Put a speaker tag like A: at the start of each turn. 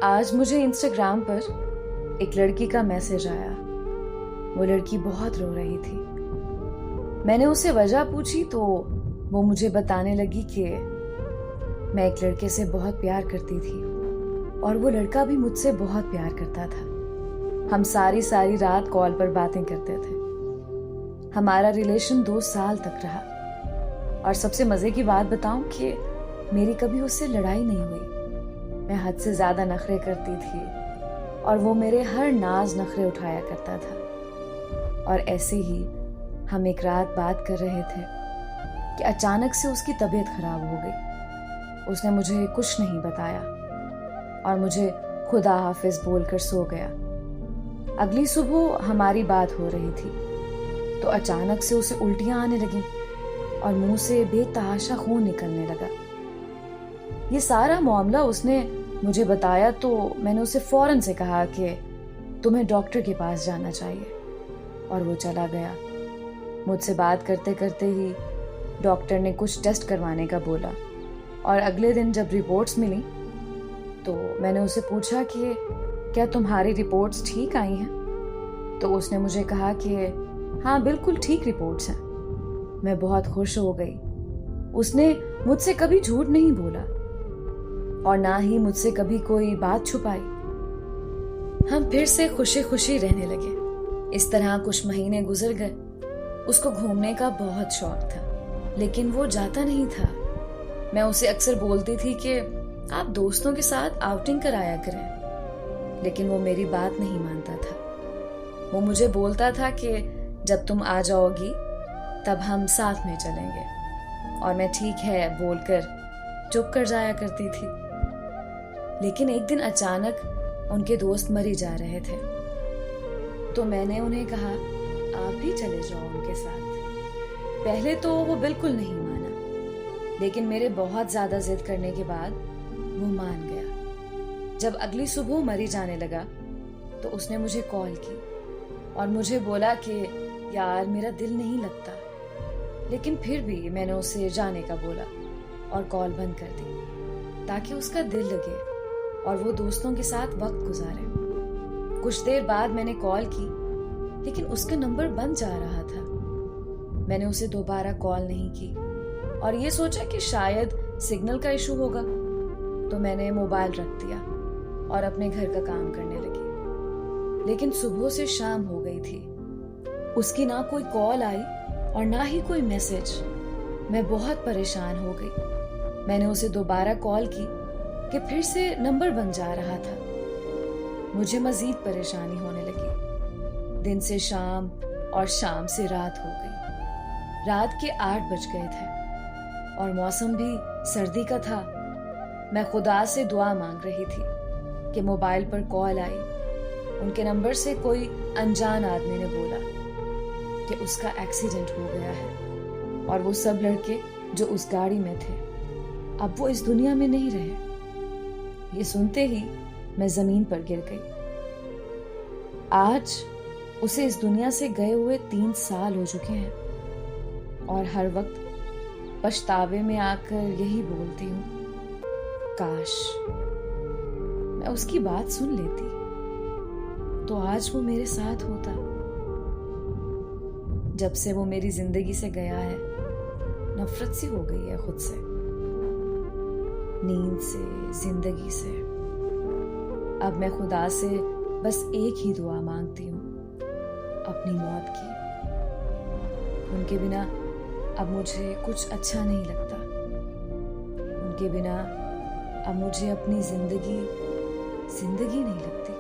A: आज मुझे इंस्टाग्राम पर एक लड़की का मैसेज आया। वो लड़की बहुत रो रही थी। मैंने उससे वजह पूछी तो वो मुझे बताने लगी कि मैं एक लड़के से बहुत प्यार करती थी और वो लड़का भी मुझसे बहुत प्यार करता था। हम सारी सारी रात कॉल पर बातें करते थे। हमारा रिलेशन 2 साल तक रहा और सबसे मजे की बात बताऊं कि मेरी कभी उससे लड़ाई नहीं हुई। मैं हद से ज्यादा नखरे करती थी और वो मेरे हर नाज नखरे उठाया करता था। और ऐसे ही हम एक रात बात कर रहे थे कि अचानक से उसकी तबीयत खराब हो गई। उसने मुझे कुछ नहीं बताया और मुझे खुदा हाफिज बोलकर सो गया। अगली सुबह हमारी बात हो रही थी तो अचानक से उसे उल्टियां आने लगी और मुंह से बेतहाशा खून निकलने लगा। ये सारा मामला उसने मुझे बताया तो मैंने उसे फौरन से कहा कि तुम्हें डॉक्टर के पास जाना चाहिए, और वो चला गया। मुझसे बात करते करते ही डॉक्टर ने कुछ टेस्ट करवाने का बोला और अगले दिन जब रिपोर्ट्स मिली तो मैंने उसे पूछा कि क्या तुम्हारी रिपोर्ट्स ठीक आई हैं? तो उसने मुझे कहा कि हाँ बिल्कुल ठीक रिपोर्ट्स हैं। मैं बहुत खुश हो गई। उसने मुझसे कभी झूठ नहीं बोला और ना ही मुझसे कभी कोई बात छुपाई। हम फिर से खुशी खुशी रहने लगे। इस तरह कुछ महीने गुजर गए। उसको घूमने का बहुत शौक था लेकिन वो जाता नहीं था। मैं उसे अक्सर बोलती थी कि आप दोस्तों के साथ आउटिंग कराया करें, लेकिन वो मेरी बात नहीं मानता था। वो मुझे बोलता था कि जब तुम आ जाओगी तब हम साथ में चलेंगे, और मैं ठीक है बोलकर चुप कर जाया करती थी। लेकिन एक दिन अचानक उनके दोस्त मरी जा रहे थे तो मैंने उन्हें कहा आप भी चले जाओ उनके साथ। पहले तो वो बिल्कुल नहीं माना, लेकिन मेरे बहुत ज्यादा जिद करने के बाद वो मान गया। जब अगली सुबह मरी जाने लगा तो उसने मुझे कॉल की और मुझे बोला कि यार मेरा दिल नहीं लगता, लेकिन फिर भी मैंने उसे जाने का बोला और कॉल बंद कर दी ताकि उसका दिल लगे और वो दोस्तों के साथ वक्त गुजारे। कुछ देर बाद मैंने कॉल की लेकिन उसका नंबर बंद जा रहा था। मैंने उसे दोबारा कॉल नहीं की और ये सोचा कि शायद सिग्नल का इशू होगा, तो मैंने मोबाइल रख दिया और अपने घर का काम करने लगी। लेकिन सुबह से शाम हो गई थी, उसकी ना कोई कॉल आई और ना ही कोई मैसेज। मैं बहुत परेशान हो गई। मैंने उसे दोबारा कॉल की कि फिर से नंबर बन जा रहा था। मुझे मजीद परेशानी होने लगी। दिन से शाम और शाम से रात हो गई। रात के 8 बज गए थे और मौसम भी सर्दी का था। मैं खुदा से दुआ मांग रही थी कि मोबाइल पर कॉल आई। उनके नंबर से कोई अनजान आदमी ने बोला कि उसका एक्सीडेंट हो गया है और वो सब लड़के जो उस गाड़ी में थे अब वो इस दुनिया में नहीं रहे। ये सुनते ही मैं जमीन पर गिर गई। आज उसे इस दुनिया से गए हुए 3 साल हो चुके हैं और हर वक्त पछतावे में आकर यही बोलती हूँ, काश मैं उसकी बात सुन लेती तो आज वो मेरे साथ होता। जब से वो मेरी जिंदगी से गया है नफरत सी हो गई है खुद से, नींद से, जिंदगी से। अब मैं खुदा से बस एक ही दुआ मांगती हूँ, अपनी मौत की। उनके बिना अब मुझे कुछ अच्छा नहीं लगता। उनके बिना अब मुझे अपनी जिंदगी नहीं लगती।